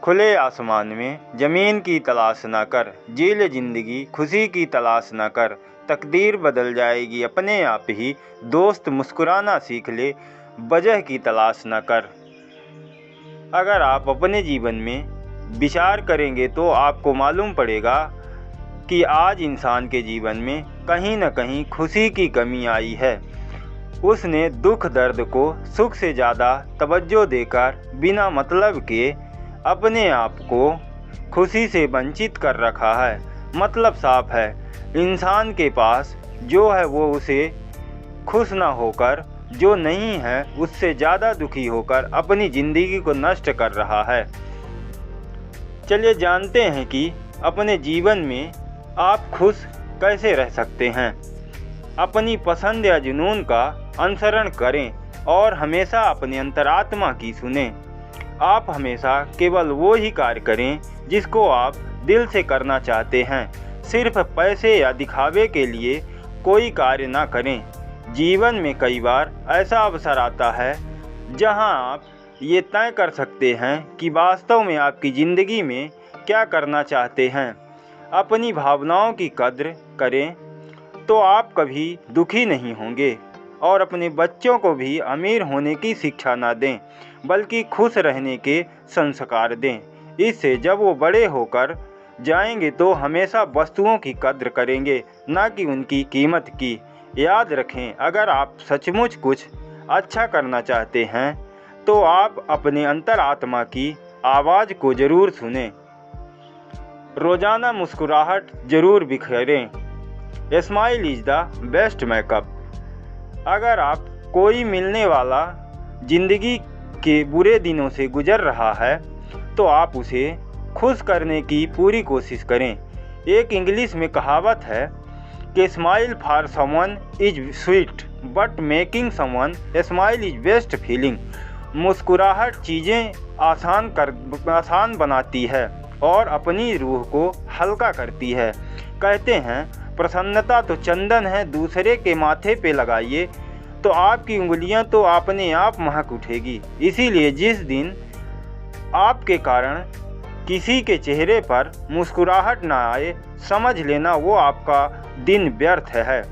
खुले आसमान में ज़मीन की तलाश न कर, जीले ज़िंदगी खुशी की तलाश न कर, तकदीर बदल जाएगी अपने आप ही, दोस्त मुस्कुराना सीख ले, वजह की तलाश न कर। अगर आप अपने जीवन में विचार करेंगे तो आपको मालूम पड़ेगा कि आज इंसान के जीवन में कहीं न कहीं खुशी की कमी आई है। उसने दुख दर्द को सुख से ज़्यादा तवज्जो देकर बिना मतलब के अपने आप को खुशी से वंचित कर रखा है। मतलब साफ है, इंसान के पास जो है वो उसे खुश ना होकर, जो नहीं है उससे ज़्यादा दुखी होकर अपनी ज़िंदगी को नष्ट कर रहा है। चलिए जानते हैं कि अपने जीवन में आप खुश कैसे रह सकते हैं। अपनी पसंद या जुनून का अनुसरण करें और हमेशा अपने अंतरात्मा की सुनें। आप हमेशा केवल वो ही कार्य करें जिसको आप दिल से करना चाहते हैं। सिर्फ पैसे या दिखावे के लिए कोई कार्य ना करें। जीवन में कई बार ऐसा अवसर आता है जहां आप ये तय कर सकते हैं कि वास्तव में आपकी ज़िंदगी में क्या करना चाहते हैं। अपनी भावनाओं की कद्र करें तो आप कभी दुखी नहीं होंगे। और अपने बच्चों को भी अमीर होने की शिक्षा ना दें, बल्कि खुश रहने के संस्कार दें। इससे जब वो बड़े होकर जाएंगे तो हमेशा वस्तुओं की कद्र करेंगे, ना कि उनकी कीमत की। याद रखें, अगर आप सचमुच कुछ अच्छा करना चाहते हैं तो आप अपने अंतरात्मा की आवाज़ को ज़रूर सुनें। रोज़ाना मुस्कुराहट ज़रूर बिखेरें। Smile is the best makeup. अगर आप कोई मिलने वाला ज़िंदगी के बुरे दिनों से गुजर रहा है तो आप उसे खुश करने की पूरी कोशिश करें। एक इंग्लिश में कहावत है कि smile for someone is sweet but making someone smile is best feeling. मुस्कुराहट चीज़ें आसान बनाती है और अपनी रूह को हल्का करती है। कहते हैं प्रसन्नता तो चंदन है, दूसरे के माथे पे लगाइए तो आपकी उंगलियां तो अपने आप महक उठेगी। इसीलिए जिस दिन आपके कारण किसी के चेहरे पर मुस्कुराहट ना आए, समझ लेना वो आपका दिन व्यर्थ है।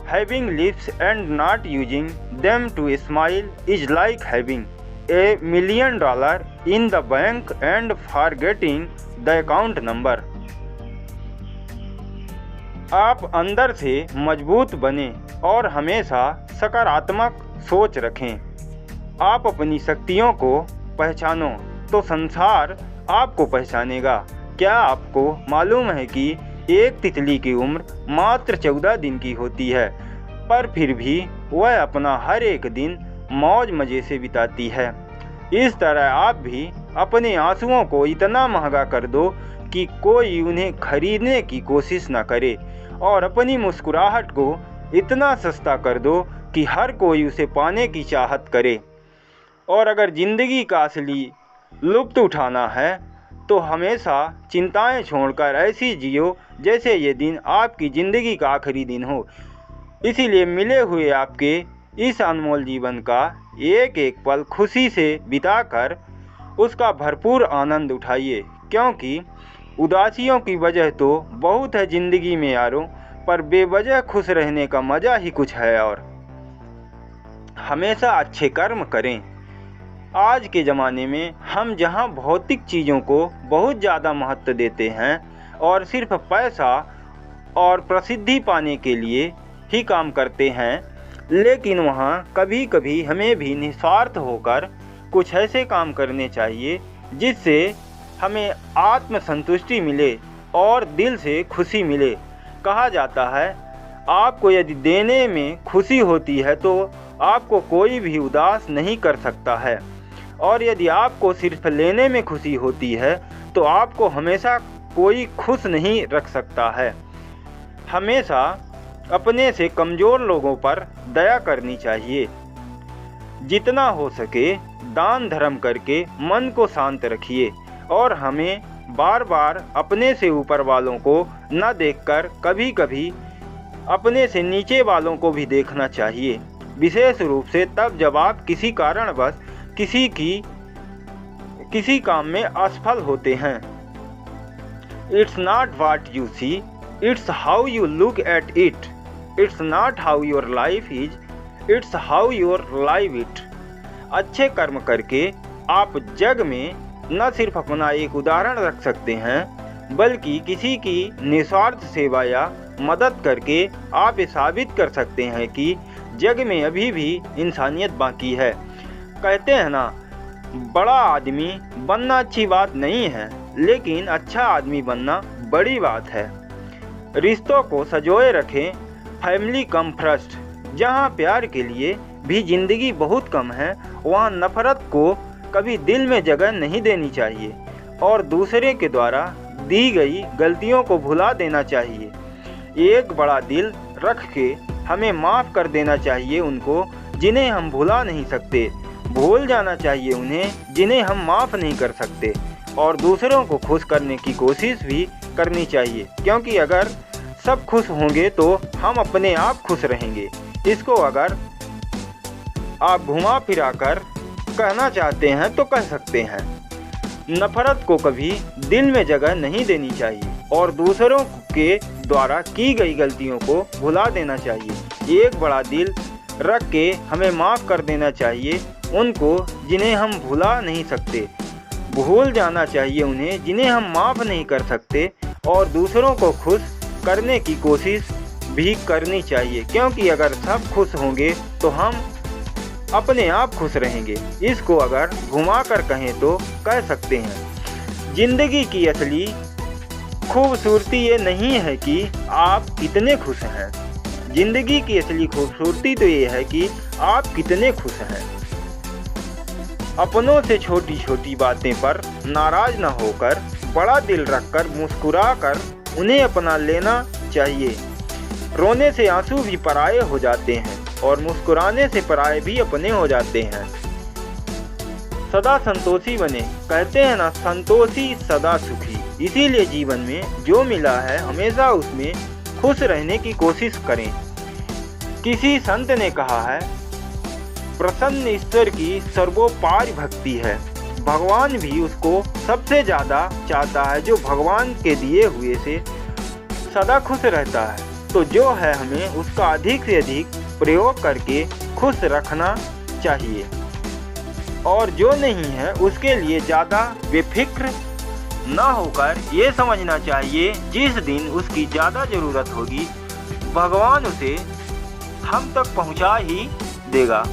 Having lips and not using them to smile is like having $1 million in the bank and forgetting the account number। आप अंदर से मजबूत बने और हमेशा सकारात्मक सोच रखें। आप अपनी शक्तियों को पहचानो तो संसार आपको पहचानेगा। क्या आपको मालूम है कि एक तितली की उम्र मात्र 14 दिन की होती है, पर फिर भी वह अपना हर एक दिन मौज मज़े से बिताती है। इस तरह आप भी अपने आंसुओं को इतना महंगा कर दो कि कोई उन्हें खरीदने की कोशिश न करे, और अपनी मुस्कुराहट को इतना सस्ता कर दो कि हर कोई उसे पाने की चाहत करे। और अगर ज़िंदगी का असली लुत्फ़ उठाना है तो हमेशा चिंताएं छोड़कर ऐसी जियो जैसे ये दिन आपकी ज़िंदगी का आखिरी दिन हो। इसीलिए मिले हुए आपके इस अनमोल जीवन का एक एक पल खुशी से बिताकर उसका भरपूर आनंद उठाइए, क्योंकि उदासियों की वजह तो बहुत है ज़िंदगी में यारों, पर बेवजह खुश रहने का मज़ा ही कुछ है। और हमेशा अच्छे कर्म करें। आज के ज़माने में हम जहां भौतिक चीज़ों को बहुत ज़्यादा महत्व देते हैं और सिर्फ पैसा और प्रसिद्धि पाने के लिए ही काम करते हैं, लेकिन वहां कभी कभी हमें भी निस्वार्थ होकर कुछ ऐसे काम करने चाहिए जिससे हमें आत्मसंतुष्टि मिले और दिल से खुशी मिले। कहा जाता है, आपको यदि देने में खुशी होती है तो आपको कोई भी उदास नहीं कर सकता है, और यदि आपको सिर्फ लेने में खुशी होती है तो आपको हमेशा कोई खुश नहीं रख सकता है। हमेशा अपने से कमज़ोर लोगों पर दया करनी चाहिए। जितना हो सके दान धर्म करके मन को शांत रखिए, और हमें बार बार अपने से ऊपर वालों को न देखकर कभी कभी अपने से नीचे वालों को भी देखना चाहिए। विशेष रूप से तब जब आप किसी कारणवश किसी काम में असफल होते हैं। It's not what you see, it's how you look at it. It's not how your life is, it's how your live it. अच्छे कर्म करके आप जग में न सिर्फ अपना एक उदाहरण रख सकते हैं, बल्कि किसी की निस्वार्थ सेवा या मदद करके आप ये साबित कर सकते हैं कि जग में अभी भी इंसानियत बाकी है। कहते हैं ना, बड़ा आदमी बनना अच्छी बात नहीं है, लेकिन अच्छा आदमी बनना बड़ी बात है। रिश्तों को सजोए रखें, फैमिली कम फर्स्ट। जहाँ प्यार के लिए भी ज़िंदगी बहुत कम है, वहाँ नफ़रत को कभी दिल में जगह नहीं देनी चाहिए और दूसरे के द्वारा दी गई गलतियों को भुला देना चाहिए। एक बड़ा दिल रख के हमें माफ़ कर देना चाहिए उनको जिन्हें हम भुला नहीं सकते, भूल जाना चाहिए उन्हें जिन्हें हम माफ़ नहीं कर सकते, और दूसरों को खुश करने की कोशिश भी करनी चाहिए, क्योंकि अगर सब खुश होंगे तो हम अपने आप खुश रहेंगे। इसको अगर आप घुमा फिरा कर कहना चाहते हैं तो कह सकते हैं, नफ़रत को कभी दिल में जगह नहीं देनी चाहिए और दूसरों के द्वारा की गई गलतियों को भुला देना चाहिए। एक बड़ा दिल रख के हमें माफ़ कर देना चाहिए उनको जिन्हें हम भुला नहीं सकते, भूल जाना चाहिए उन्हें जिन्हें हम माफ़ नहीं कर सकते, और दूसरों को खुश करने की कोशिश भी करनी चाहिए, क्योंकि अगर सब खुश होंगे तो हम अपने आप खुश रहेंगे। इसको अगर घुमा कर कहें तो कह सकते हैं, ज़िंदगी की असली खूबसूरती ये नहीं है कि आप कितने खुश हैं, ज़िंदगी की असली खूबसूरती तो ये है कि आप कितने खुश हैं। अपनों से छोटी छोटी बातें पर नाराज़ न होकर बड़ा दिल रखकर मुस्कुरा कर उन्हें अपना लेना चाहिए। रोने से आंसू भी पराये हो जाते हैं और मुस्कुराने से पराये भी अपने हो जाते हैं। सदा संतोषी बने, कहते हैं ना, संतोषी सदा सुखी। इसीलिए जीवन में जो मिला है हमेशा उसमें खुश रहने की कोशिश करें। किसी संत ने कहा है, प्रसन्न ईश्वर की सर्वोपरि भक्ति है। भगवान भी उसको सबसे ज़्यादा चाहता है जो भगवान के दिए हुए से सदा खुश रहता है। तो जो है हमें उसका अधिक से अधिक प्रयोग करके खुश रखना चाहिए, और जो नहीं है उसके लिए ज़्यादा बेफिक्र ना होकर ये समझना चाहिए जिस दिन उसकी ज़्यादा ज़रूरत होगी भगवान उसे हम तक पहुंचा ही देगा।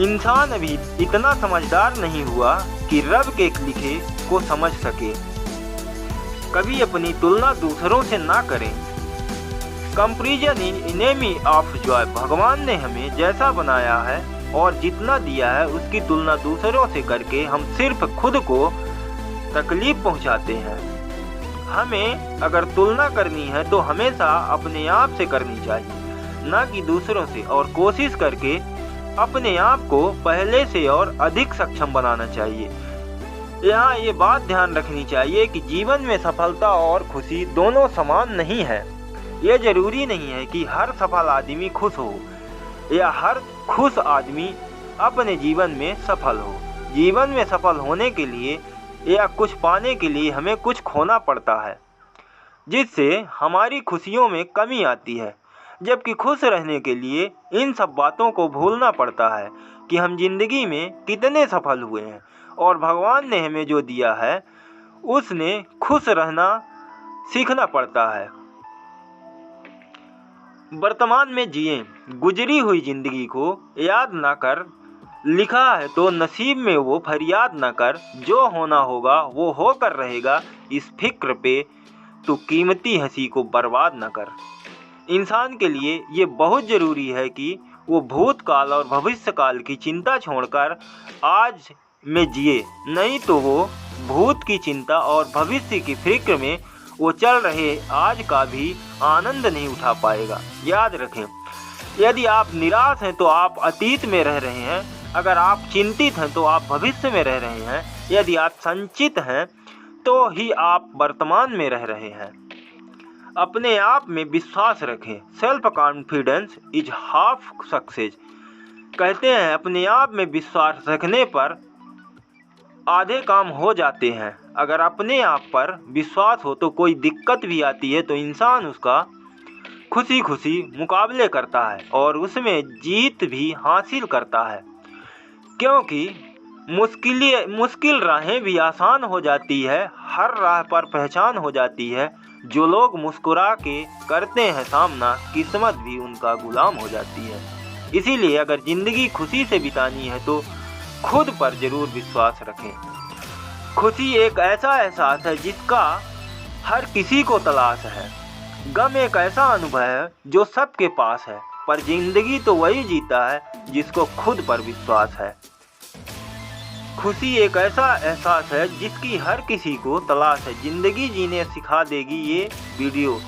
इंसान अभी इतना समझदार नहीं हुआ कि रब के लिखे को समझ सके। कभी अपनी तुलना दूसरों से ना करें। Comparison is enemy of Joy. भगवान ने हमें जैसा बनाया है और जितना दिया है उसकी तुलना दूसरों से करके हम सिर्फ खुद को तकलीफ पहुंचाते हैं। हमें अगर तुलना करनी है तो हमेशा अपने आप से करनी चाहिए, ना कि दूसरों से, और कोशिश करके अपने आप को पहले से और अधिक सक्षम बनाना चाहिए। यहाँ ये बात ध्यान रखनी चाहिए कि जीवन में सफलता और खुशी दोनों समान नहीं है। ये जरूरी नहीं है कि हर सफल आदमी खुश हो या हर खुश आदमी अपने जीवन में सफल हो। जीवन में सफल होने के लिए या कुछ पाने के लिए हमें कुछ खोना पड़ता है, जिससे हमारी खुशियों में कमी आती है, जबकि खुश रहने के लिए इन सब बातों को भूलना पड़ता है कि हम जिंदगी में कितने सफल हुए हैं और भगवान ने हमें जो दिया है उसने खुश रहना सीखना पड़ता है। वर्तमान में जिए, गुजरी हुई जिंदगी को याद ना कर। लिखा है तो नसीब में वो फरियाद ना कर। जो होना होगा वो होकर रहेगा, इस फिक्र पे तू कीमती हंसी को बर्बाद ना कर। इंसान के लिए ये बहुत ज़रूरी है कि वो भूतकाल और भविष्यकाल की चिंता छोड़कर आज में जिए, नहीं तो वो भूत की चिंता और भविष्य की फिक्र में वो चल रहे आज का भी आनंद नहीं उठा पाएगा। याद रखें, यदि आप निराश हैं तो आप अतीत में रह रहे हैं, अगर आप चिंतित हैं तो आप भविष्य में रह रहे हैं, यदि आप संचित हैं तो ही आप वर्तमान में रह रहे हैं। अपने आप में विश्वास रखें। Self confidence is half success. कहते हैं अपने आप में विश्वास रखने पर आधे काम हो जाते हैं। अगर अपने आप पर विश्वास हो तो कोई दिक्कत भी आती है तो इंसान उसका खुशी खुशी मुकाबले करता है और उसमें जीत भी हासिल करता है, क्योंकि मुश्किल राहें भी आसान हो जाती है। हर राह पर पहचान हो जाती है। जो लोग मुस्कुरा के करते हैं सामना, किस्मत भी उनका गुलाम हो जाती है। इसीलिए अगर ज़िंदगी खुशी से बितानी है तो खुद पर ज़रूर विश्वास रखें। खुशी एक ऐसा एहसास है जिसका हर किसी को तलाश है। गम एक ऐसा अनुभव है जो सबके पास है, पर ज़िंदगी तो वही जीता है जिसको खुद पर विश्वास है। खुशी एक ऐसा एहसास है जिसकी हर किसी को तलाश है। ज़िंदगी जीने सिखा देगी ये वीडियो।